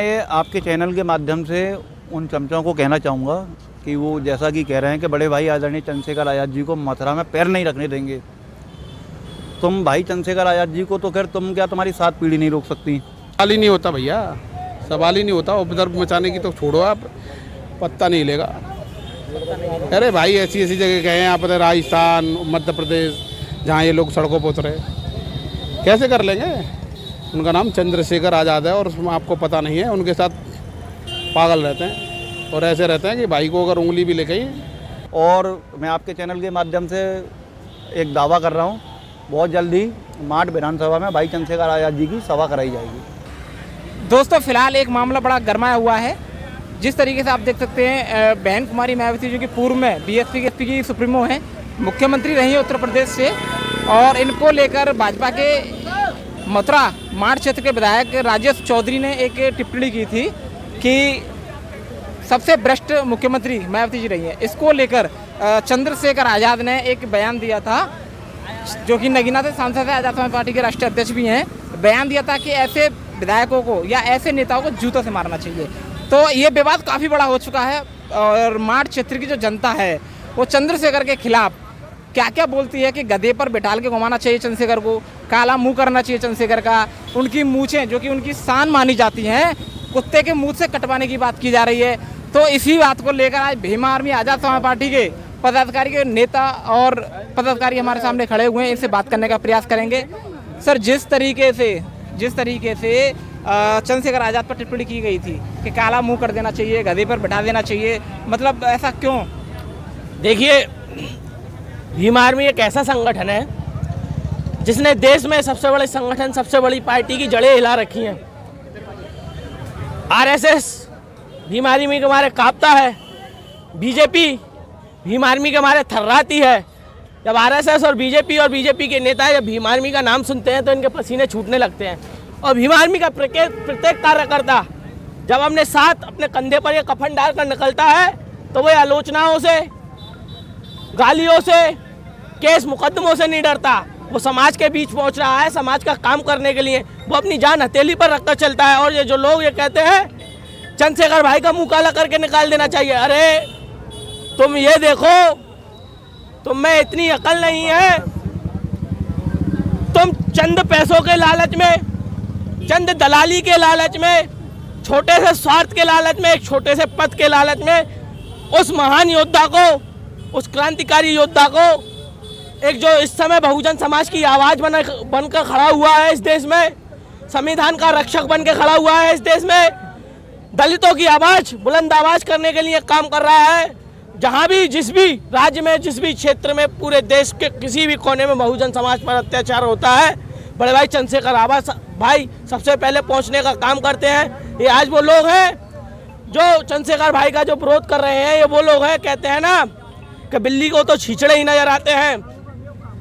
मैं ये आपके चैनल के माध्यम से उन चमचों को कहना चाहूँगा कि वो जैसा कि कह रहे हैं कि बड़े भाई आदरणीय चंद्रशेखर आज़ाद जी को मथुरा में पैर नहीं रखने देंगे। तुम भाई चंद्रशेखर आज़ाद जी को तो खैर तुम क्या तुम्हारी 7 पीढ़ी नहीं रोक सकती? सवाल ही नहीं होता भैया, सवाल ही नहीं होता। उपद्रव मचाने की तो छोड़ो आप, पत्ता नहीं लेगा। अरे भाई ऐसी ऐसी जगह गए हैं आप, राजस्थान मध्य प्रदेश, जहाँ ये लोग सड़कों पर उतरे, कैसे कर लेंगे? उनका नाम चंद्रशेखर आज़ाद है और उसमें आपको पता नहीं है। उनके साथ पागल रहते हैं और ऐसे रहते हैं कि भाई को अगर उंगली भी ले गई। और मैं आपके चैनल के माध्यम से एक दावा कर रहा हूँ, बहुत जल्दी माठ विधानसभा में भाई चंद्रशेखर आज़ाद जी की सभा कराई जाएगी। दोस्तों फिलहाल एक मामला बड़ा गरमाया हुआ है। जिस तरीके से आप देख सकते हैं बहन कुमारी मायावती जो कि पूर्व में बीएसपी की सुप्रीमो हैं, मुख्यमंत्री रही है उत्तर प्रदेश से, और इनको लेकर भाजपा के मथुरा माठ क्षेत्र के विधायक राजेश चौधरी ने एक टिप्पणी की थी कि सबसे भ्रष्ट मुख्यमंत्री मायावती जी रही है। इसको लेकर चंद्रशेखर आज़ाद ने एक बयान दिया था, जो कि नगीना से सांसद है, आज़ाद समाज पार्टी के राष्ट्रीय अध्यक्ष भी हैं। बयान दिया था कि ऐसे विधायकों को या ऐसे नेताओं को जूतों से मारना चाहिए। तो ये विवाद काफ़ी बड़ा हो चुका है और माठ क्षेत्र की जो जनता है वो चंद्रशेखर के खिलाफ क्या क्या बोलती है कि गधे पर बिठाल के घुमाना चाहिए चंद्रशेखर को, काला मुंह करना चाहिए चंद्रशेखर का, उनकी मूछें जो कि उनकी शान मानी जाती हैं कुत्ते के मुंह से कटवाने की बात की जा रही है। तो इसी बात को लेकर आज भीम आर्मी आज़ाद समाज पार्टी के पदाधिकारी के नेता और पदाधिकारी हमारे सामने खड़े हुए हैं, इनसे बात करने का प्रयास करेंगे। सर, जिस तरीके से चंद्रशेखर आज़ाद पर टिप्पणी की गई थी कि काला मुंह कर देना चाहिए, गधे पर बिठा देना चाहिए, मतलब ऐसा क्यों? देखिए, भीम आर्मी एक ऐसा संगठन है जिसने देश में सबसे बड़े संगठन, सबसे बड़ी पार्टी की जड़ें हिला रखी हैं। आरएसएस भीम आर्मी के मारे कांपता है, बीजेपी भीम आर्मी के मारे थर्राती है। जब आरएसएस और बीजेपी के नेता जब भीम आर्मी का नाम सुनते हैं तो इनके पसीने छूटने लगते हैं। और भीम आर्मी का प्रत्येक कार्यकर्ता जब अपने साथ अपने कंधे पर ये कफन डालकर निकलता है तो वह आलोचनाओं से, गालियों से, केस मुकदमों से नहीं डरता। वो समाज के बीच पहुंच रहा है, समाज का काम करने के लिए वो अपनी जान हथेली पर रखकर चलता है। और ये जो लोग ये कहते हैं चंद्रशेखर भाई का मुंह काला करके निकाल देना चाहिए, अरे तुम ये देखो, तुम में इतनी अकल नहीं है। तुम चंद पैसों के लालच में, चंद दलाली के लालच में, छोटे से स्वार्थ के लालच में, एक छोटे से पद के लालच में उस महान योद्धा को, उस क्रांतिकारी योद्धा को, एक जो इस समय बहुजन समाज की आवाज़ बनकर खड़ा हुआ है इस देश में, संविधान का रक्षक बनकर खड़ा हुआ है इस देश में, दलितों की आवाज़ बुलंद आवाज़ करने के लिए काम कर रहा है। जहाँ भी, जिस भी राज्य में, जिस भी क्षेत्र में, पूरे देश के किसी भी कोने में बहुजन समाज पर अत्याचार होता है, बड़े भाई चंद्रशेखर आज़ाद भाई सबसे पहले पहुँचने का काम करते हैं। ये आज वो लोग हैं जो चंद्रशेखर भाई का जो विरोध कर रहे हैं, ये वो लोग हैं, कहते हैं ना कि बिल्ली को तो छींचड़े ही नजर आते हैं।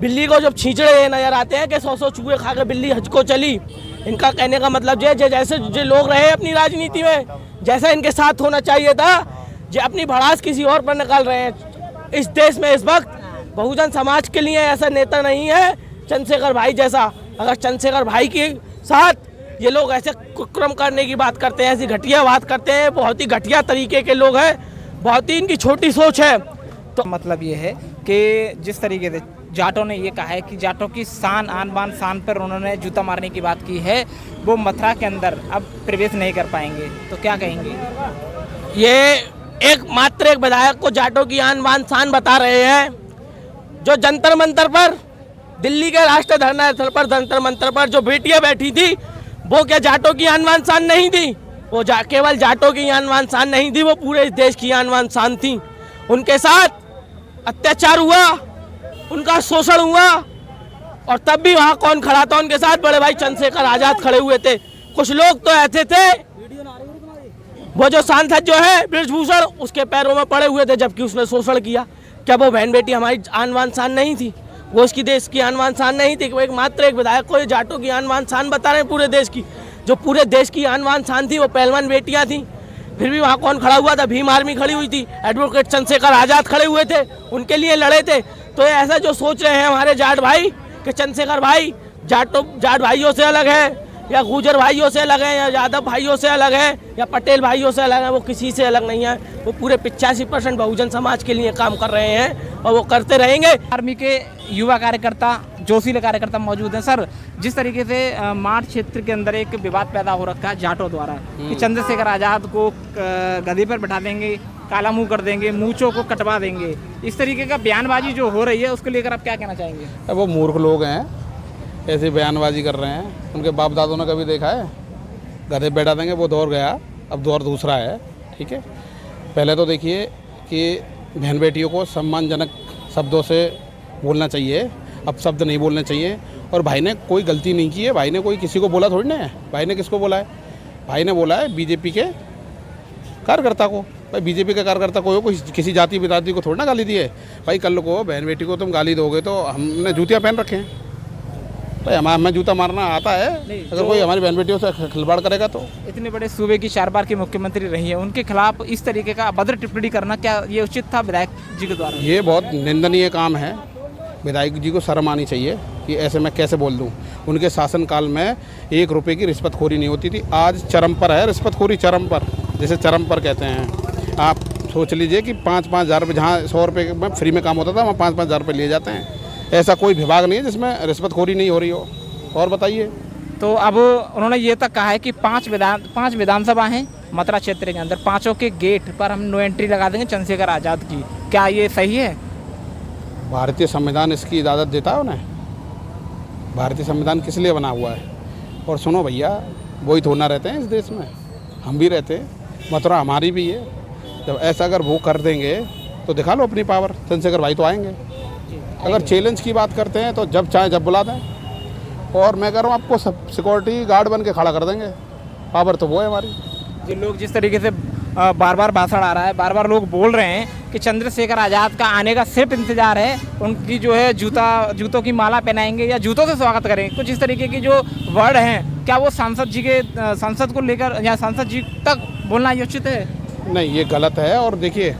बिल्ली को जब छींचड़े नजर आते हैं कि 100 चूहे खा के बिल्ली हज को चली। इनका कहने का मतलब जैसे जो लोग रहे अपनी राजनीति में, जैसा इनके साथ होना चाहिए था, जो अपनी भड़ास किसी और पर निकाल रहे हैं। इस देश में इस वक्त बहुजन समाज के लिए ऐसा नेता नहीं है चंद्रशेखर भाई जैसा। अगर चंद्रशेखर भाई के साथ ये लोग ऐसे कुक्रम करने की बात करते हैं, ऐसी घटिया बात करते हैं, बहुत ही घटिया तरीके के लोग हैं, बहुत ही इनकी छोटी सोच है। तो मतलब ये है कि जिस तरीके से जाटों ने ये कहा है कि जाटों की शान, आन बान शान पर उन्होंने जूता मारने की बात की है, वो मथुरा के अंदर अब प्रवेश नहीं कर पाएंगे, तो क्या कहेंगे? ये मात्र एक विधायक को जाटों की आन बान शान बता रहे हैं, जो जंतर मंतर पर, दिल्ली के राष्ट्रीय धरना स्थल पर जंतर मंतर पर जो बेटियां बैठी थी, वो क्या जाटों की आन बान शान नहीं थी? वो केवल जाटों की आन बान शान नहीं थी, वो पूरे इस देश की आन बान शान थी। उनके साथ अत्याचार हुआ, उनका शोषण हुआ, और तब भी वहाँ कौन खड़ा था उनके साथ? बड़े भाई चंद्रशेखर आज़ाद खड़े हुए थे। कुछ लोग तो ऐसे थे, वो जो सांसद जो है बृजभूषण, उसके पैरों में पड़े हुए थे जबकि उसने शोषण किया। क्या वो बहन बेटी हमारी आन बान शान नहीं थी? वो उसकी देश की आन बान शान नहीं थी? वो एक मात्र एक विधायक को जाटों की आन बान शान बता रहे हैं पूरे देश की। जो पूरे देश की आन बान शान थी वो पहलवान बेटियाँ थी। फिर भी वहाँ कौन खड़ा हुआ था? भीम आर्मी खड़ी हुई थी, एडवोकेट चंद्रशेखर आज़ाद खड़े हुए थे, उनके लिए लड़े थे। तो ये ऐसा जो सोच रहे हैं हमारे जाट भाई कि चंद्रशेखर भाई जाट भाइयों से अलग है, या गुजर भाइयों से अलग है, या यादव भाइयों से अलग है, या पटेल भाइयों से अलग है, वो किसी से अलग नहीं है। वो पूरे 85% बहुजन समाज के लिए काम कर रहे हैं और वो करते रहेंगे। आर्मी के युवा कार्यकर्ता, जोशीले कार्यकर्ता मौजूद हैं। सर, जिस तरीके से माठ क्षेत्र के अंदर एक विवाद पैदा हो रखा है जाटों द्वारा कि चंद्रशेखर आज़ाद को गद्दे पर बैठा देंगे, काला मुंह कर देंगे, मूंछों को कटवा देंगे, इस तरीके का बयानबाजी जो हो रही है उसको लेकर आप क्या कहना चाहेंगे? वो मूर्ख लोग हैं, ऐसे बयानबाजी कर रहे हैं। उनके बाप दादों ने कभी देखा है? गधे बैठा देंगे, वो दौर गया, अब दौर दूसरा है। ठीक है, पहले तो देखिए कि बहन बेटियों को सम्मानजनक शब्दों से बोलना चाहिए, अब शब्द नहीं बोलने चाहिए। और भाई ने कोई गलती नहीं की है, भाई ने कोई किसी को बोला थोड़ी ना है। भाई ने किसको बोला है? भाई ने बोला है बीजेपी के कार्यकर्ता को। भाई बीजेपी का कार्यकर्ता कोई हो, कोई किसी जाति बिजाति को थोड़ी ना गाली दी है। भाई कल को बहन बेटी को तुम गाली दोगे तो हमने जूतियाँ पहन रखे हैं। भाई हमें जूता मारना आता है, अगर कोई हमारी बहन बेटियों से खिलवाड़ करेगा तो। इतने बड़े सूबे की 4 बार की मुख्यमंत्री रही है, उनके खिलाफ इस तरीके का अभद्र टिप्पणी करना क्या ये उचित था विधायक जी के द्वारा? ये बहुत निंदनीय काम है। विधायक जी को शर्म आनी चाहिए कि ऐसे मैं कैसे बोल दूं। उनके शासनकाल में 1 रुपये की रिश्वतखोरी नहीं होती थी, आज चरम पर है रिश्वतखोरी, चरम पर, जैसे चरम पर कहते हैं। आप सोच लीजिए कि 5-5 हज़ार रुपये, जहाँ 100 रुपये में फ्री में काम होता था, वहाँ 5-5 हज़ार रुपये लिए जाते हैं। ऐसा कोई विभाग नहीं है जिसमें रिश्वतखोरी नहीं हो रही हो। और बताइए। तो अब उन्होंने ये तक कहा है कि 5 विधानसभा हैं मथुरा क्षेत्र के अंदर, 5 के गेट पर हम नो एंट्री लगा देंगे चंद्रशेखर आज़ाद की। क्या ये सही है? भारतीय संविधान इसकी इजाज़त देता है उन्हें? भारतीय संविधान किस लिए बना हुआ है? और सुनो भैया, वही थोड़ा रहते हैं इस देश में, हम भी रहते हैं, मथुरा हमारी भी है। जब ऐसा अगर वो कर देंगे तो दिखा लो अपनी पावर, चंद्रशेखर भाई तो आएंगे। अगर चैलेंज की बात करते हैं तो जब चाहे जब बुला दें, और मैं कह रहा हूँ आपको सब सिक्योरिटी गार्ड बन के खड़ा कर देंगे। पावर तो वो है हमारी। जो लोग जिस तरीके से बार बार भाषण आ रहा है, बार बार लोग बोल रहे हैं कि चंद्रशेखर आज़ाद का आने का सिर्फ इंतजार है, उनकी जो है जूतों की माला पहनाएंगे या जूतों से स्वागत करेंगे, कुछ इस तरीके की जो वर्ड हैं, क्या वो सांसद को लेकर या सांसद जी तक बोलना उचित है? नहीं, ये गलत है। और देखिए,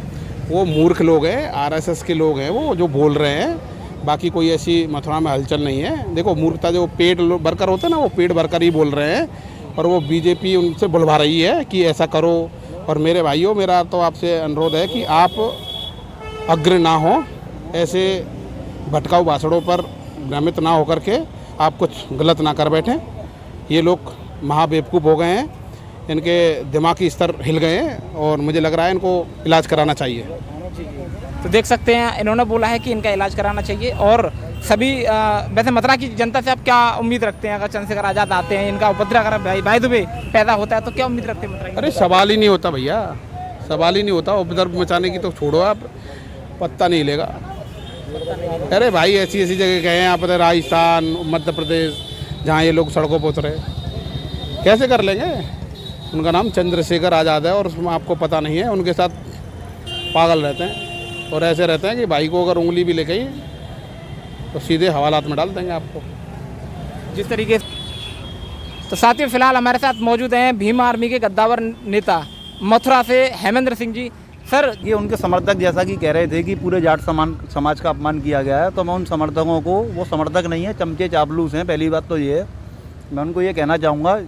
वो मूर्ख लोग हैं, आरएसएस के लोग हैं वो जो बोल रहे हैं। बाकी कोई ऐसी मथुरा में हलचल नहीं है। देखो, मूर्खता जो पेट भरकर होता है ना, वो पेट भरकर ही बोल रहे हैं। और वो बीजेपी उनसे बुलवा रही है कि ऐसा करो। और मेरे भाइयों, मेरा तो आपसे अनुरोध है कि आप अग्र ना हो, ऐसे भटकाऊ भाषणों पर भ्रमित ना होकर के आप कुछ गलत ना कर बैठें। ये लोग महाबेवकूफ़ हो गए हैं, इनके दिमागी स्तर हिल गए हैं और मुझे लग रहा है इनको इलाज कराना चाहिए। तो देख सकते हैं, इन्होंने बोला है कि इनका इलाज कराना चाहिए। और सभी वैसे मथुरा की जनता से आप क्या उम्मीद रखते हैं? अगर चंद्रशेखर आज़ाद आते हैं, इनका उपद्रव अगर भाई दुबे पैदा होता है तो क्या उम्मीद रखते हैं मथुरा की? अरे सवाल ही नहीं होता भैया, सवाल ही नहीं होता। उपद्रव मचाने की तो छोड़ो आप, पत्ता नहीं हिलेगा। अरे भाई, ऐसी ऐसी जगह गए हैं आप, राजस्थान, मध्य प्रदेश, जहाँ ये लोग सड़कों पर उतरे, कैसे कर लेंगे? उनका नाम चंद्रशेखर आज़ाद है और उसमें आपको पता नहीं है। उनके साथ पागल रहते हैं और ऐसे रहते हैं कि भाई को अगर उंगली भी ले गई तो सीधे हवालात में डाल देंगे आपको, जिस तरीके से। तो साथियों, फिलहाल हमारे साथ मौजूद हैं भीम आर्मी के गद्दावर नेता मथुरा से हेमेंद्र सिंह जी। सर, ये उनके समर्थक जैसा कि कह रहे थे कि पूरे जाट समाज का अपमान किया गया है, तो मैं उन समर्थकों को, वो समर्थक नहीं है, चमचे चापलूस हैं। पहली बात तो ये है, मैं उनको ये कहना चाहूँगा,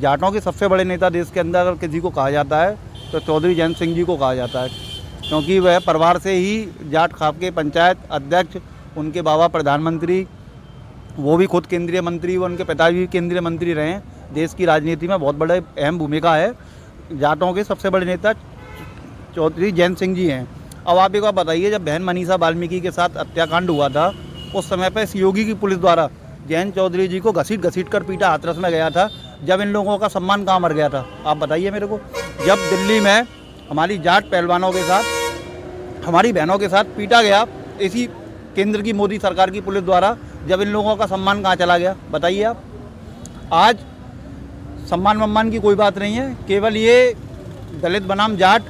जाटों के सबसे बड़े नेता देश के अंदर अगर किसी को कहा जाता है तो चौधरी जयंत सिंह जी को कहा जाता है, क्योंकि वह परिवार से ही जाट खाप के पंचायत अध्यक्ष, उनके बाबा प्रधानमंत्री, वो भी खुद केंद्रीय मंत्री, वो उनके पिताजी भी केंद्रीय मंत्री रहे हैं। देश की राजनीति में बहुत बड़े अहम भूमिका है। जाटों के सबसे बड़े नेता चौधरी जयंत सिंह जी हैं। अब आप एक बात बताइए, जब बहन मनीषा वाल्मीकि के साथ हत्याकांड हुआ था, उस समय पर योगी की पुलिस द्वारा जयंत चौधरी जी को घसीट कर पीटा हाथरस में गया था। जब इन लोगों का सम्मान कहाँ मर गया था, आप बताइए मेरे को। जब दिल्ली में हमारी जाट पहलवानों के साथ, हमारी बहनों के साथ पीटा गया इसी केंद्र की मोदी सरकार की पुलिस द्वारा, जब इन लोगों का सम्मान कहाँ चला गया, बताइए आप। आज सम्मान की कोई बात नहीं है, केवल ये दलित बनाम जाट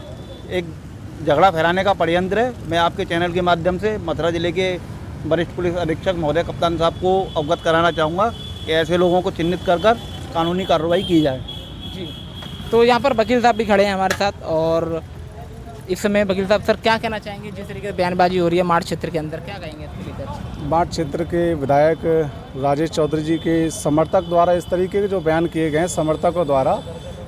एक झगड़ा फैलाने का षड्यंत्र है। मैं आपके चैनल के माध्यम से मथुरा जिले के वरिष्ठ पुलिस अधीक्षक महोदय कप्तान साहब को अवगत कराना चाहूँगा कि ऐसे लोगों को चिन्हित कर कानूनी कार्रवाई की जाए। जी, तो यहाँ पर वकील साहब भी खड़े हैं हमारे साथ। और इस समय वकील साहब सर क्या कहना चाहेंगे जिस तरीके से बयानबाजी हो रही है मार्च क्षेत्र के अंदर, क्या कहेंगे इसके लेकर? बाट क्षेत्र के विधायक राजेश चौधरी जी के समर्थक द्वारा इस तरीके के जो बयान किए गए हैं समर्थकों द्वारा,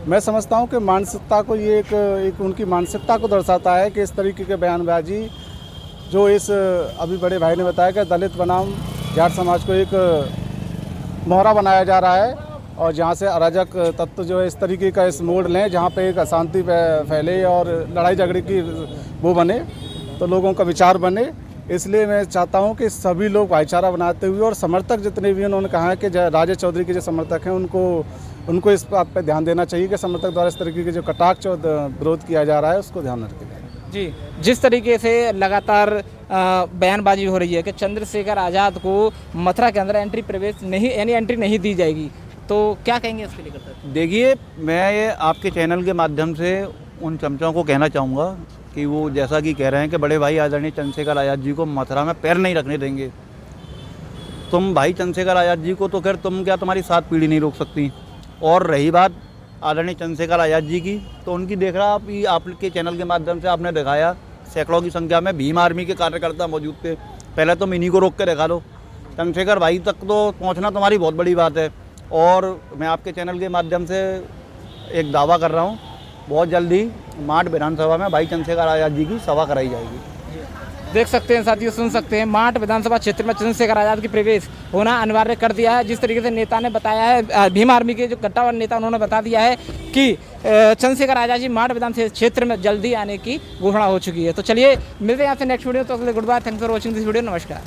मैं समझता हूं कि मानसिकता को ये एक उनकी मानसिकता को दर्शाता है कि इस तरीके के बयानबाजी जो इस अभी बड़े भाई ने बताया कि दलित बनाम जाट समाज को एक मोहरा बनाया जा रहा है और जहाँ से अराजक तत्व जो है इस तरीके का इस मोड़ लें जहाँ पे एक अशांति फैले और लड़ाई झगड़े की वो बने तो लोगों का विचार बने। इसलिए मैं चाहता हूं कि सभी लोग भाईचारा बनाते हुए और समर्थक जितने भी उन्होंने कहा है कि राजेश चौधरी के जो समर्थक हैं उनको इस बात पर ध्यान देना चाहिए कि समर्थक द्वारा इस तरीके के जो कटाक्ष और विरोध किया जा रहा है उसको ध्यान रखें। जी, जिस तरीके से लगातार बयानबाजी हो रही है कि चंद्रशेखर आज़ाद को मथुरा के अंदर एंट्री नहीं दी जाएगी, तो क्या कहेंगे इसके लेकर सर? देखिए, मैं ये आपके चैनल के माध्यम से उन चमचों को कहना चाहूँगा कि वो जैसा कि कह रहे हैं कि बड़े भाई आदरणीय चंद्रशेखर आज़ाद जी को मथुरा में पैर नहीं रखने देंगे। तुम भाई चंद्रशेखर आज़ाद जी को तो खैर तुम क्या तुम्हारी 7 पीढ़ी नहीं रोक सकती। और रही बात आदरणीय चंद्रशेखर आज़ाद जी की, तो उनकी देख रहा आपके चैनल के माध्यम से आपने दिखाया सैकड़ों की संख्या में भीम आर्मी के कार्यकर्ता मौजूद थे। पहले तुम इन्हीं को रोक के दिखा दो। चंद्रशेखर भाई तक तो पहुँचना तुम्हारी बहुत बड़ी बात है। और मैं आपके चैनल के माध्यम से एक दावा कर रहा हूँ, बहुत जल्दी माठ विधानसभा में भाई चंद्रशेखर आज़ाद जी की सभा कराई जाएगी। देख सकते हैं साथियों, सुन सकते हैं, माठ विधानसभा क्षेत्र में चंद्रशेखर आज़ाद की प्रवेश होना अनिवार्य कर दिया है। जिस तरीके से नेता ने बताया है, भीम आर्मी के जो कट्टावर नेता उन्होंने बता दिया है कि चंद्रशेखर आज़ाद जी माठ विधानसभा क्षेत्र में जल्दी आने की घोषणा हो चुकी है। तो चलिए मिलते हैं आपसे नेक्स्ट वीडियो। तो good bye, thanks for watching this video, नमस्कार।